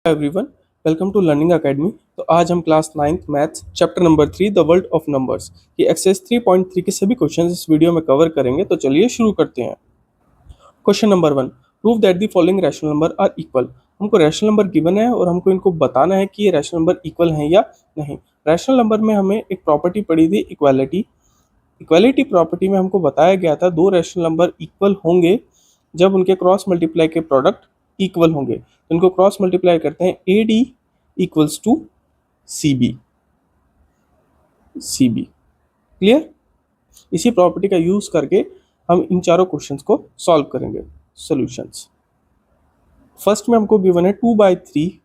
Everyone, welcome to learning academy. तो आज हम class 9th maths chapter number 3 the world of numbers की exercise 3.3 के सभी क्वेश्चंस इस वीडियो में कवर करेंगे। तो चलिए शुरू करते हैं। Question number 1, prove that the following rational number are equal. हमको रैशनल नंबर गिवन है और हमको इनको बताना है कि ये रैशनल नंबर इक्वल हैं या नहीं। रैशनल नंबर में हमें एक प्रॉपर्टी पड़ी थी, इक्वालिटी। इक्वालिटी प्रॉपर्टी में हमको बताया गया था दो रैशनल नंबर इक्वल होंगे जब उनके क्रॉस मल्टीप्लाई के प्रोडक्ट इक्वल होंगे। तो इनको क्रॉस मल्टीप्लाई करते हैं, A D equals to C B. Clear. इसी प्रॉपर्टी का यूज करके हम इन चारों क्वेश्चंस को सॉल्व करेंगे। सॉल्यूशंस, फर्स्ट में हमको गिवन है 2/3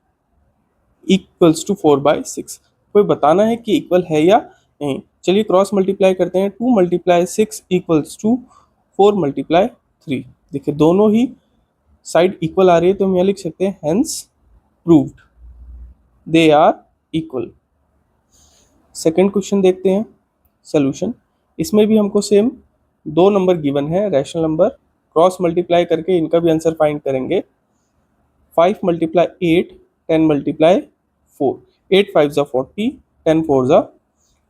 इक्वल्स टू 4/6। कोई बताना है कि इक्वल है या नहीं। चलिए क्रॉस मल्टीप्लाई करते हैं। 2 × 6 इक्वल्स टू 4 × 3। देखिए दोनों ही साइड इक्वल आ रही है, तो हम यहाँ लिख सकते हैं hence proved they are equal. Second question देखते हैं सोल्यूशन। इसमें भी हमको सेम दो नंबर गिवन है, रैशनल नंबर। क्रॉस मल्टीप्लाई करके इनका भी आंसर फाइंड करेंगे। 5 × 8, 10 × 4। 8 5 ज़ा 40, 10 4 ज़ा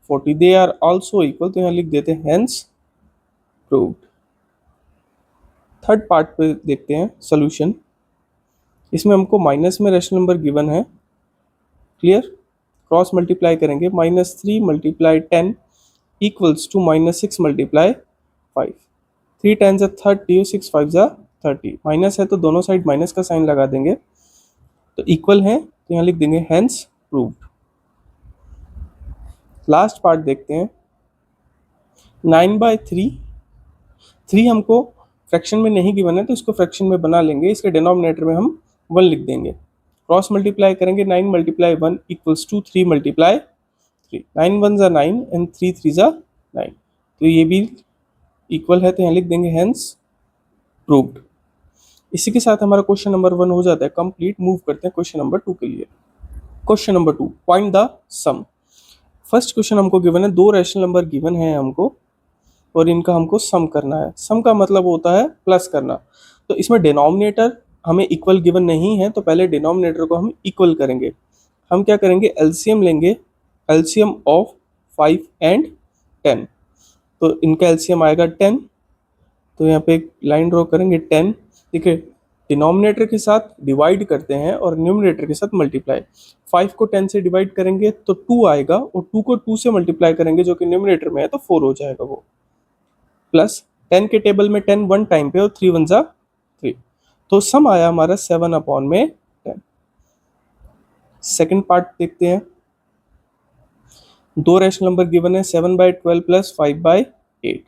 40। दे आर ऑल्सो इक्वल, तो यहाँ लिख देते हैं हेंस प्रूव्ड। थर्ड पार्ट पे देखते हैं सोल्यूशन। इसमें हमको माइनस में रैशनल नंबर गिवन है। क्लियर। क्रॉस मल्टीप्लाई करेंगे, -3 × 10 इक्वल्स टू -6 × 5। 3 10 ज़ा 30, 6 5 ज़ा 30। माइनस है तो दोनों साइड माइनस का साइन लगा देंगे, तो इक्वल है, तो यहाँ लिख देंगे हेंस प्रूव्ड। लास्ट पार्ट देखते हैं 9/3। 3 हमको फ्रैक्शन में नहीं गिवन है, तो इसको फ्रैक्शन में बना लेंगे। इसके डिनोमिनेटर में हम 1 लिख देंगे। क्रॉस मल्टीप्लाई करेंगे, 9 × 1 इक्वल्स टू 3 × 3। 9 1 ज़ा 9 एंड 3 3 ज़ा 9। तो ये भी इक्वल है, तो यहाँ लिख देंगे हेंस प्रूव्ड। इसी के साथ हमारा क्वेश्चन नंबर 1 हो जाता है कंप्लीट। मूव करते हैं क्वेश्चन नंबर 2 के लिए। Question number 2, find the sum. First question हमको गिवन है, दो रैशनल नंबर गिवन है हमको और इनका हमको सम करना है। सम का मतलब होता है प्लस करना। तो इसमें डिनोमिनेटर हमें इक्वल गिवन नहीं है, तो पहले डिनोमिनेटर को हम इक्वल करेंगे। हम क्या करेंगे, एलसीएम लेंगे। LCM of 5 and 10। तो इनका एलसीएम आएगा 10। तो यहाँ पे एक लाइन ड्रॉ करेंगे 10। देखिए डिनोमिनेटर के साथ डिवाइड करते हैं और न्यूमरेटर के साथ मल्टीप्लाई। 5 को 10 से डिवाइड करेंगे तो 2 आएगा, और 2 को 2 से मल्टीप्लाई करेंगे जो कि न्यूमरेटर में है, तो 4 हो जाएगा वो। प्लस 10 के टेबल में 10 1 टाइम पे और 3 1 ज़ा 3। तो सम आया हमारा 7/10। सेकेंड पार्ट देखते हैं। दो रैशनल नंबर गिवन है, 7/12 प्लस 5/8।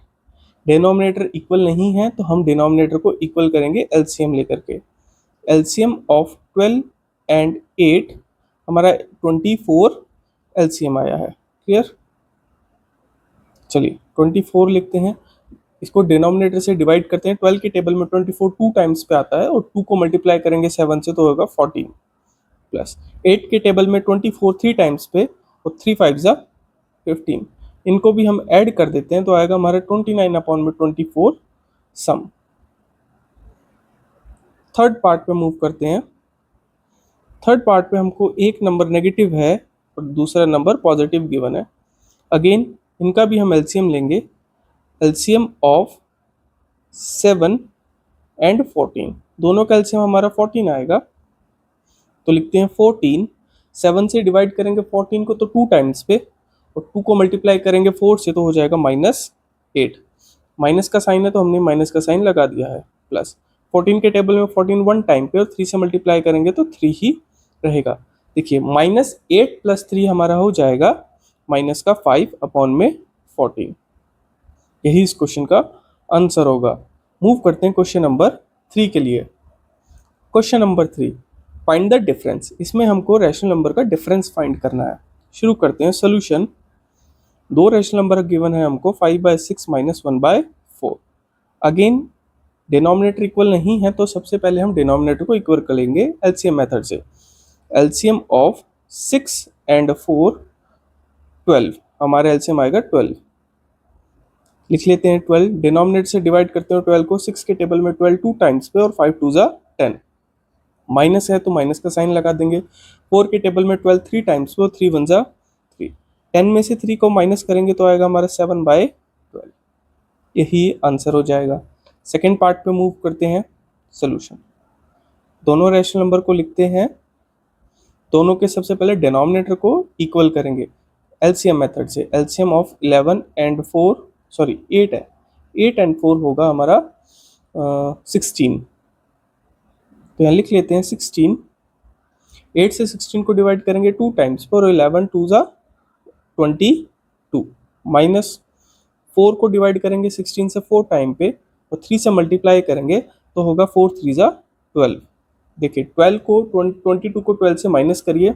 डिनोमिनेटर इक्वल नहीं है, तो हम डिनोमिनेटर को इक्वल करेंगे एलसीएम लेकर के। एलसीएम ऑफ 12 एंड 8 हमारा 24 एलसीएम आया है। क्लियर। चलिए 24 लिखते हैं। इसको डिनोमिनेटर से डिवाइड करते हैं। 12 के टेबल में 24 2 टाइम्स पे आता है, और 2 को मल्टीप्लाई करेंगे 7 से तो होगा 14। प्लस 8 के टेबल में 24 3 टाइम्स पे, और 3 5 ज़ा 15। इनको भी हम ऐड कर देते हैं, तो आएगा हमारा 29/24 सम। थर्ड पार्ट पे मूव करते हैं। थर्ड पार्ट पे हमको एक नंबर नेगेटिव है और दूसरा नंबर पॉजिटिव गिवन है। अगेन इनका भी हम एलसीएम लेंगे। एलसीएम ऑफ 7 एंड 14, दोनों का एलसीएम हमारा 14 आएगा, तो लिखते हैं 14। 7 से डिवाइड करेंगे 14 को तो 2 टाइम्स पे, और 2 को मल्टीप्लाई करेंगे 4 से तो हो जाएगा -8। माइनस का साइन है तो हमने माइनस का साइन लगा दिया है। प्लस 14 के टेबल में 14 1 टाइम पे, और 3 से मल्टीप्लाई करेंगे तो 3 ही रहेगा। देखिए -8 + 3 हमारा हो जाएगा -5/14। यही इस क्वेश्चन का आंसर होगा। मूव करते हैं क्वेश्चन नंबर 3 के लिए। Question number 3, find the difference. इसमें हमको रैशनल नंबर का डिफरेंस फाइंड करना है। शुरू करते हैं सोल्यूशन। दो रैशनल नंबर गिवन है हमको, 5/6 -1/4। अगेन डिनोमिनेटर इक्वल नहीं है, तो सबसे पहले हम डिनोमिनेटर को इक्वल कर लेंगे एलसीएम मेथड से। एलसीएम ऑफ 6 एंड 4 12, हमारा एलसीएम आएगा 12। लिख लेते हैं 12। डिनोमिनेटर से डिवाइड करते हैं 12 को। 6 के टेबल में 12 2 टाइम्स पे, और 5 2 ज़ा 10। माइनस है तो माइनस का साइन लगा देंगे। 4 के टेबल में 12 3 टाइम्स, वो 3 1 जा 3। 10 में से 3 को माइनस करेंगे तो आएगा हमारा 7/12। यही आंसर हो जाएगा। सेकेंड पार्ट पे मूव करते हैं। सोल्यूशन, दोनों रैशनल नंबर को लिखते हैं। दोनों के सबसे पहले डिनोमिनेटर को इक्वल करेंगे एलसीएम मेथड से। एलसीएम ऑफ 11 एंड 4 सॉरी 8 है, 8 एंड 4 होगा हमारा 16। तो यहाँ लिख लेते हैं 16। 8 से 16 को डिवाइड करेंगे 2 टाइम्स पर, 11 2 जा 22। माइनस 4 को डिवाइड करेंगे 16 से 4 टाइम पे और 3 से मल्टीप्लाई करेंगे तो होगा 4 3 जा 12। देखिए 12 को 22 को 12 से माइनस करिए,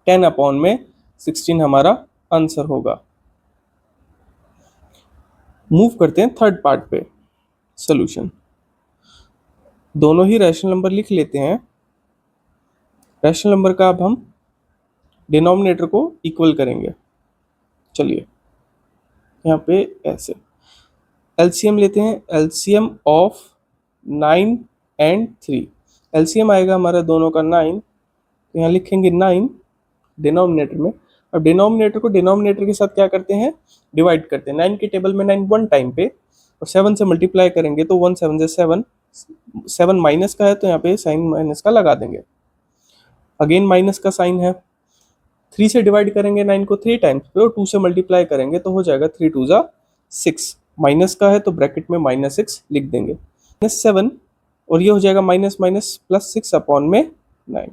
10 अपॉन में 16 हमारा आंसर होगा। मूव करते हैं थर्ड पार्ट पे। सोल्यूशन, दोनों ही रैशनल नंबर लिख लेते हैं। रैशनल नंबर का अब हम डिनोमिनेटर को इक्वल करेंगे। चलिए यहाँ पे ऐसे एलसीएम लेते हैं। एलसीएम ऑफ 9 एंड 3, एलसीएम आएगा हमारा दोनों का 9, तो यहाँ लिखेंगे 9 डिनोमिनेटर में। अब डिनोमिनेटर को डिनोमिनेटर के साथ क्या करते हैं, डिवाइड करते हैं। 9 के टेबल में 9 1 टाइम पे और 7 से मल्टीप्लाई करेंगे तो 1 7 से 7। 7 माइनस का है तो यहाँ पे साइन माइनस का लगा देंगे। अगेन माइनस का साइन है। 3 से डिवाइड करेंगे 9 को 3 टाइम्स पे और 2 से मल्टीप्लाई करेंगे तो हो जाएगा 3 2 जा 6। माइनस का है तो ब्रैकेट में -6 लिख देंगे। -7 और ये हो जाएगा माइनस माइनस प्लस 6 अपॉन में 9।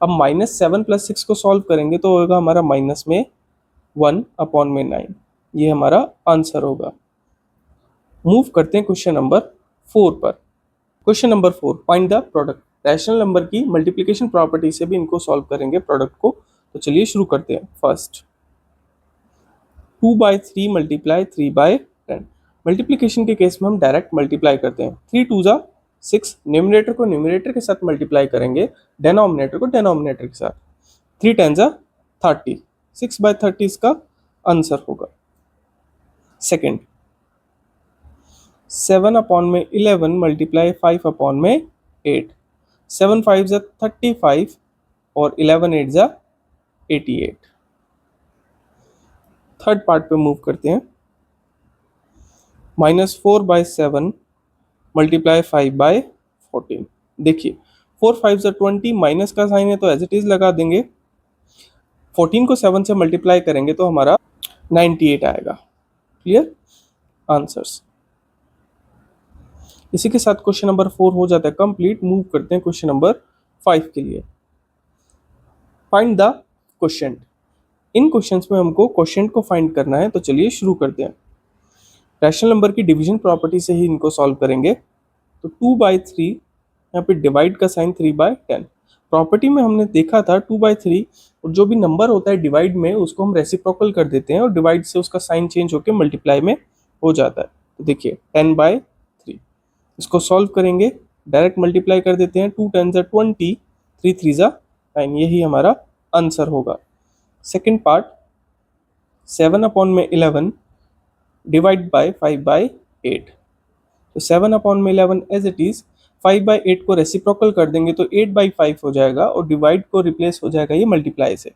अब -7 + 6 को सॉल्व करेंगे तो होगा हमारा माइनस में 1 अपॉन में 9। ये हमारा आंसर होगा। मूव करते हैं क्वेश्चन नंबर 4 पर। Question number 4, find the product. Rational number की मल्टीप्लिकेशन प्रॉपर्टी से भी इनको सॉल्व करेंगे प्रोडक्ट को। तो चलिए शुरू करते हैं। First 2/3 multiply 3/10। मल्टीप्लिकेशन के केस में हम डायरेक्ट मल्टीप्लाई करते हैं। 3 2 जा 6, न्यूमरेटर को न्यूमरेटर के साथ मल्टीप्लाई करेंगे, डेनोमिनेटर को डेनोमिनेटर के साथ। 3 10 जा 30, 6/30 इसका आंसर होगा। सेकेंड 7 अपॉन में 11 मल्टीप्लाई 5 अपॉन में 8। 7 5 जा 35 और 11 8 जा 88। थर्ड पार्ट पे मूव करते हैं। -4/7 मल्टीप्लाई 5/14। देखिए 4 5 जा 20, माइनस का साइन है तो एज इट इज लगा देंगे। 14 को 7 से मल्टीप्लाई करेंगे तो हमारा 98 आएगा। Clear answers. इसी के साथ क्वेश्चन नंबर 4 हो जाता है कंप्लीट। मूव करते हैं क्वेश्चन नंबर 5 के लिए। Find the quotient. In questions में हमको क्वोशिएंट को फाइंड करना है, तो चलिए शुरू करते हैं। रैशनल नंबर की डिवीजन प्रॉपर्टी से ही इनको सॉल्व करेंगे। तो 2/3, यहाँ पे डिवाइड का साइन 3/10। प्रॉपर्टी में हमने देखा था 2/3 और जो भी नंबर होता है डिवाइड में उसको हम रेसिप्रोकल कर देते हैं और डिवाइड से उसका साइन चेंज होकर मल्टीप्लाई में हो जाता है। तो देखिए 10/3 इसको सॉल्व करेंगे, डायरेक्ट मल्टीप्लाई कर देते हैं। 2 10 जा 20, 3 3 जा 9, यही हमारा आंसर होगा। सेकेंड पार्ट 7 अपॉन में 11 डिवाइड बाय 5/8। तो 7 अपॉन में 11 एज इट इज, 5/8 को रेसिप्रोकल कर देंगे तो 8/5 हो जाएगा और डिवाइड को रिप्लेस हो जाएगा ये मल्टीप्लाई से।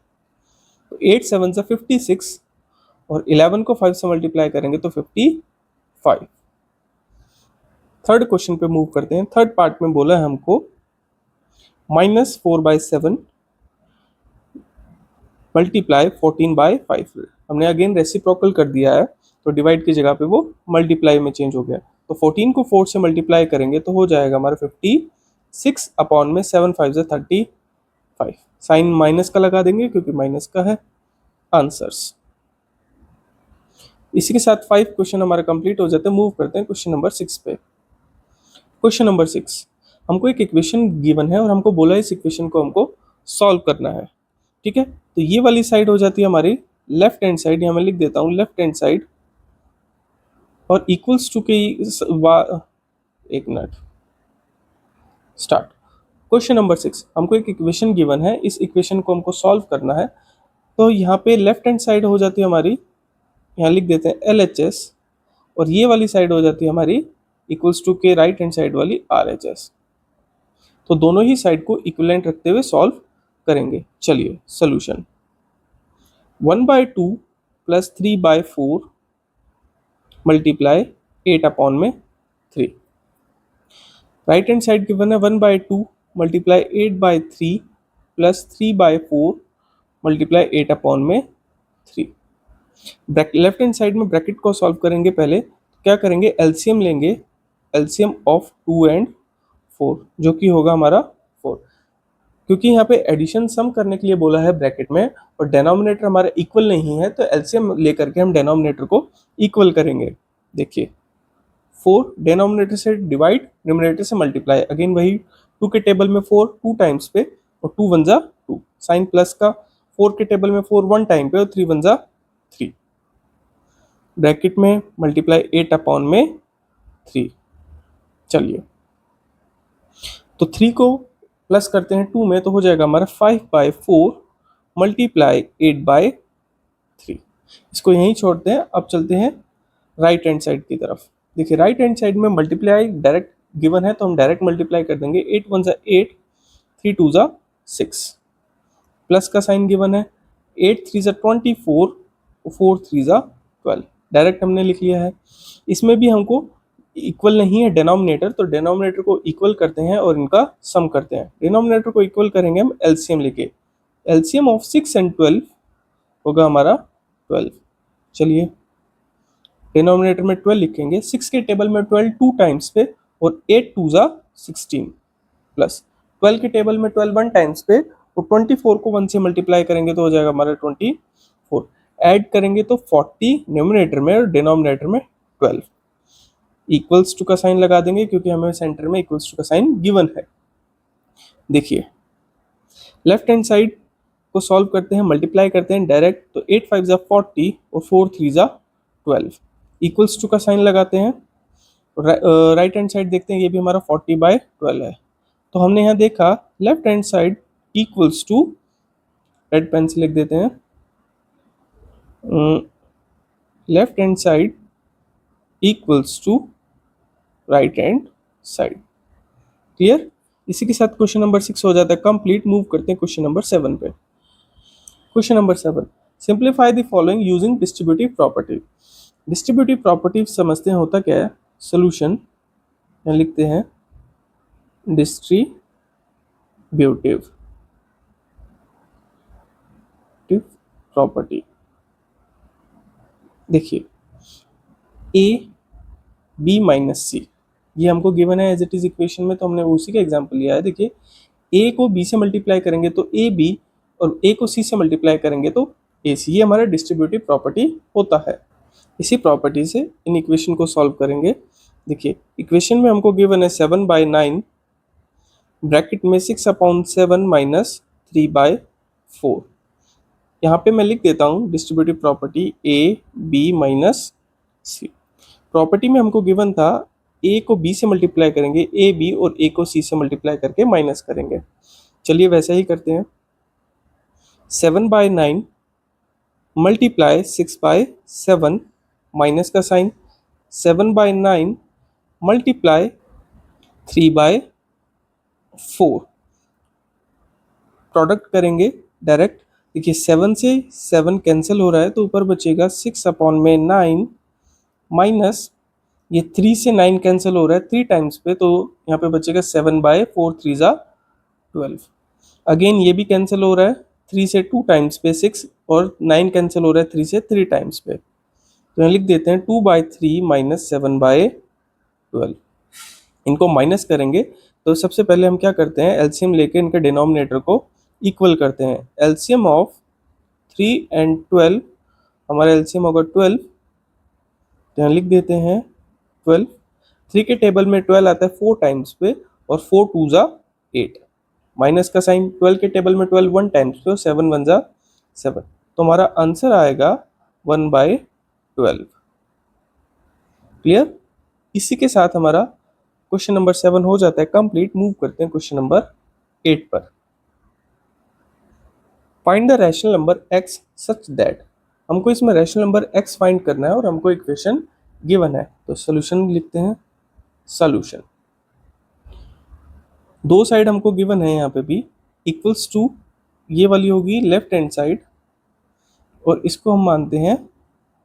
तो 8 7 जा 56 और 11 को 5 से मल्टीप्लाई करेंगे तो 55। थर्ड क्वेश्चन पे मूव करते हैं। थर्ड पार्ट में बोला है हमको -4/7 मल्टीप्लाई 14/5। हमने अगेन रेसिप्रोकल कर दिया है तो डिवाइड की जगह पे वो मल्टीप्लाई में चेंज हो गया। तो 14 को 4 से मल्टीप्लाई करेंगे तो हो जाएगा हमारा 56 अपॉन में 7 5 जा 35। साइन माइनस का लगा देंगे क्योंकि माइनस का है आंसर्स। इसी के साथ 5 क्वेश्चन हमारा कंप्लीट हो जाते हैं। मूव करते हैं क्वेश्चन नंबर 6 पे। क्वेश्चन नंबर 6, हमको एक इक्वेशन गिवन है और हमको बोला है इस इक्वेशन को हमको सॉल्व करना है। ठीक है, तो ये वाली साइड हो जाती है हमारी लेफ्ट हैंड साइड। यहाँ मैं लिख देता हूँ लेफ्ट हैंड साइड और इक्वल्स टू के एक मिनट स्टार्ट। क्वेश्चन नंबर 6, हमको एक इक्वेशन गिवन है, इस इक्वेशन को हमको सॉल्व करना है। तो यहाँ पे लेफ्ट हैंड साइड हो जाती है हमारी, यहाँ लिख देते हैं LHS और ये वाली साइड हो जाती है हमारी इक्वल्स टू के राइट हैंड साइड वाली RHS। तो दोनों ही साइड को इक्विवेलेंट रखते हुए सॉल्व करेंगे। चलिए सोल्यूशन 1/2 प्लस 3/4 मल्टीप्लाई 8 अपॉन में 3। राइट हैंड साइड गिवन है 1/2 मल्टीप्लाई 8/3 प्लस 3/4 मल्टीप्लाई 8 अपॉन में 3। लेफ्ट हैंड साइड में ब्रैकेट को सॉल्व करेंगे। पहले क्या करेंगे, एलसीएम लेंगे, एलसीएम ऑफ 2 एंड 4 जो कि होगा हमारा 4। क्योंकि यहाँ पे एडिशन सम करने के लिए बोला है ब्रैकेट में और डेनोमिनेटर हमारा इक्वल नहीं है, तो एलसीएम लेकर के हम डेनोमिनेटर को इक्वल करेंगे। देखिए 4 डेनोमिनेटर से डिवाइड, न्यूमरेटर से मल्टीप्लाई, अगेन वही 2 के टेबल में 4 2 टाइम्स पे और 2 1 जा 2, साइन प्लस का 4 के टेबल में 4 1 टाइम पे और 3 1 जा 3, ब्रैकेट में मल्टीप्लाई 8 अपॉन में 3। चलिए तो 3 को प्लस करते हैं 2 में तो हो जाएगा हमारा 5/4 मल्टीप्लाई 8/3। इसको यहीं छोड़ते हैं। अब चलते हैं राइट हैंड साइड की तरफ। देखिए राइट हैंड साइड में मल्टीप्लाई डायरेक्ट गिवन है तो हम डायरेक्ट मल्टीप्लाई कर देंगे। 8 1 जा 8, 3 2 जा 6, प्लस का साइन गिवन है, 8 3 जा 24, 4 3 जा 12, डायरेक्ट हमने लिख लिया है। इसमें भी हमको इक्वल नहीं है डेनोमिनेटर, तो डेनोमिनेटर को इक्वल करते हैं और इनका सम करते हैं। डेनोमिनेटर को इक्वल करेंगे हम एलसीएम लेके, एलसीएम ऑफ 6 एंड 12 होगा हमारा 12। चलिए डिनोमिनेटर में 12 लिखेंगे, 6 के टेबल में 12 2 टाइम्स पे और 8 2 जा 16, प्लस 12 के टेबल में 12 1 टाइम्स पे और 24 को 1 से मल्टीप्लाई करेंगे तो हो जाएगा हमारा 24। ऐड करेंगे तो 40 न्यूमरेटर में और डिनोमिनेटर में 12। इक्वल्स टू का साइन लगा देंगे क्योंकि हमें सेंटर में इक्वल्स टू का साइन गिवन है। देखिए लेफ्ट हैंड साइड को सॉल्व करते हैं, मल्टीप्लाई करते हैं डायरेक्ट, तो 8 5 जा 40 और 4 3 जा 12, इक्वल्स टू का साइन लगाते हैं। राइट हैंड साइड देखते हैं, ये भी हमारा 40/12 है। तो हमने यहाँ देखा left hand side equals to, red pen से लिख देते हैं, left hand side equals to right hand side. Clear? इसी के साथ क्वेश्चन नंबर 6 हो जाता है कंप्लीट। मूव करते हैं क्वेश्चन नंबर 7 पे। Question number 7, simplify the following using distributive property. Distributive property समझते हैं होता क्या है। सोल्यूशन लिखते हैं डिस्ट्रीब्यूटिव प्रॉपर्टी। देखिए ए बी माइनस सी ये हमको गिवन है एज इट इज इक्वेशन में, तो हमने उसी का एग्जांपल लिया है। देखिए ए को बी से मल्टीप्लाई करेंगे तो ए बी और ए को सी से मल्टीप्लाई करेंगे तो ए सी, ये हमारा डिस्ट्रीब्यूटिव प्रॉपर्टी होता है। इसी प्रॉपर्टी से इन इक्वेशन को सॉल्व करेंगे। देखिए इक्वेशन में हमको गिवन है 7/9 ब्रैकेट में 6/7 माइनस 3/4। यहाँ पे मैं लिख देता हूँ distributive property A B minus C. Property में हमको गिवन था ए को बी से मल्टीप्लाई करेंगे, ए बी और ए को सी से मल्टीप्लाई करके माइनस करेंगे। चलिए वैसा ही करते हैं। 7/9 मल्टीप्लाई 6/7 माइनस का साइन, 7/9 मल्टीप्लाई 3/4, प्रोडक्ट करेंगे डायरेक्ट। देखिए 7 से 7 कैंसिल हो रहा है तो ऊपर बचेगा 6/9 माइनस ये 3 से 9 कैंसिल हो रहा है 3 टाइम्स पे, तो यहाँ पे बचेगा 7/4 3 जा 12। अगेन ये भी कैंसिल हो रहा है 3 से 2 टाइम्स पे 6 और 9 कैंसिल हो रहा है 3 से 3 टाइम्स पे, तो यहाँ लिख देते हैं 2/3 माइनस 7/12। इनको माइनस करेंगे तो सबसे पहले हम क्या करते हैं, एलसीएम लेके इनके डिनोमिनेटर को इक्वल करते हैं। एलसीएम ऑफ 3 एंड 12, हमारा एलसीएम होगा 12, तो यहाँ लिख देते हैं 12। 3 के टेबल में 12 आता है 4 टाइम्स पे और 4 2 जा 8, माइनस का साइन 12 के टेबल में 12 1 टाइम्स पे और 7 1 जा 7, तो हमारा आंसर आएगा 1/12। क्लियर? इसी के साथ हमारा क्वेश्चन नंबर 7 हो जाता है कंप्लीट। मूव करते हैं क्वेश्चन नंबर 8 पर। Find the rational number x such that, हमको इसमें रैशनल नंबर x फाइंड करना है और हमको इक्वेशन गिवन है, तो सॉल्यूशन लिखते हैं। सॉल्यूशन दो साइड हमको गिवन है यहाँ पे भी, इक्वल्स टू ये वाली होगी लेफ्ट हैंड साइड और इसको हम मानते हैं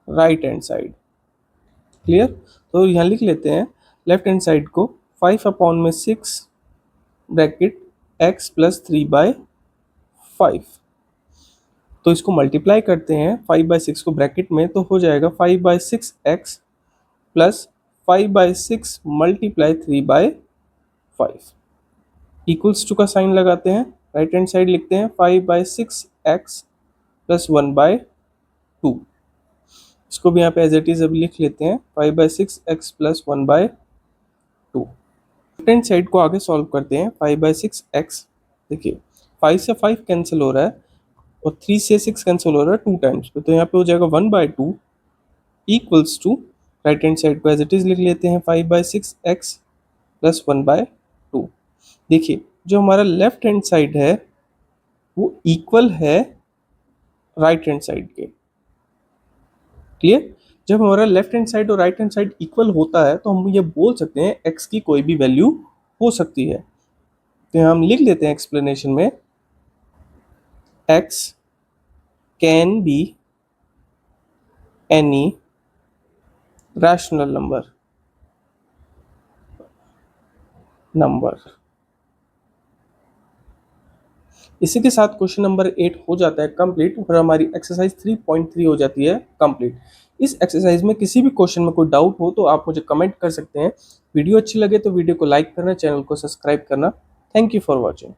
राइट हैंड साइड। क्लियर? तो यहाँ लिख लेते हैं लेफ्ट हैंड साइड को 5/6 ब्रैकेट x प्लस 3/5। तो इसको मल्टीप्लाई करते हैं 5/6 को ब्रैकेट में, तो हो जाएगा 5/6x plus 5/6 multiply 3/5 equals to का साइन लगाते हैं, राइट हैंड साइड लिखते हैं 5/6x प्लस 1/2। इसको भी यहाँ पे एज इट इज अभी लिख लेते हैं 5/6x plus 1/2। Left hand side को आगे सॉल्व करते हैं 5/6x, देखिए 5 से 5 कैंसिल हो रहा है और 3 से 6 कैंसिल हो रहा है 2 टाइम्स पे, तो यहाँ पे हो जाएगा 1/2 equals to, right hand side को एज इट इज लिख लेते हैं 5/6x प्लस 1/2। देखिए जो हमारा लेफ्ट हैंड साइड है वो इक्वल है राइट हैंड साइड के। क्लियर? जब हमारा लेफ्ट हैंड साइड और राइट हैंड साइड इक्वल होता है तो हम ये बोल सकते हैं x की कोई भी वैल्यू हो सकती है। तो हम लिख लेते हैं एक्सप्लेनेशन में x can be any rational number. इसी के साथ क्वेश्चन नंबर 8 हो जाता है कंप्लीट और हमारी एक्सरसाइज 3.3 हो जाती है कंप्लीट। इस एक्सरसाइज में किसी भी क्वेश्चन में कोई डाउट हो तो आप मुझे कमेंट कर सकते हैं। वीडियो अच्छी लगे तो वीडियो को लाइक करना, चैनल को सब्सक्राइब करना। Thank you for watching.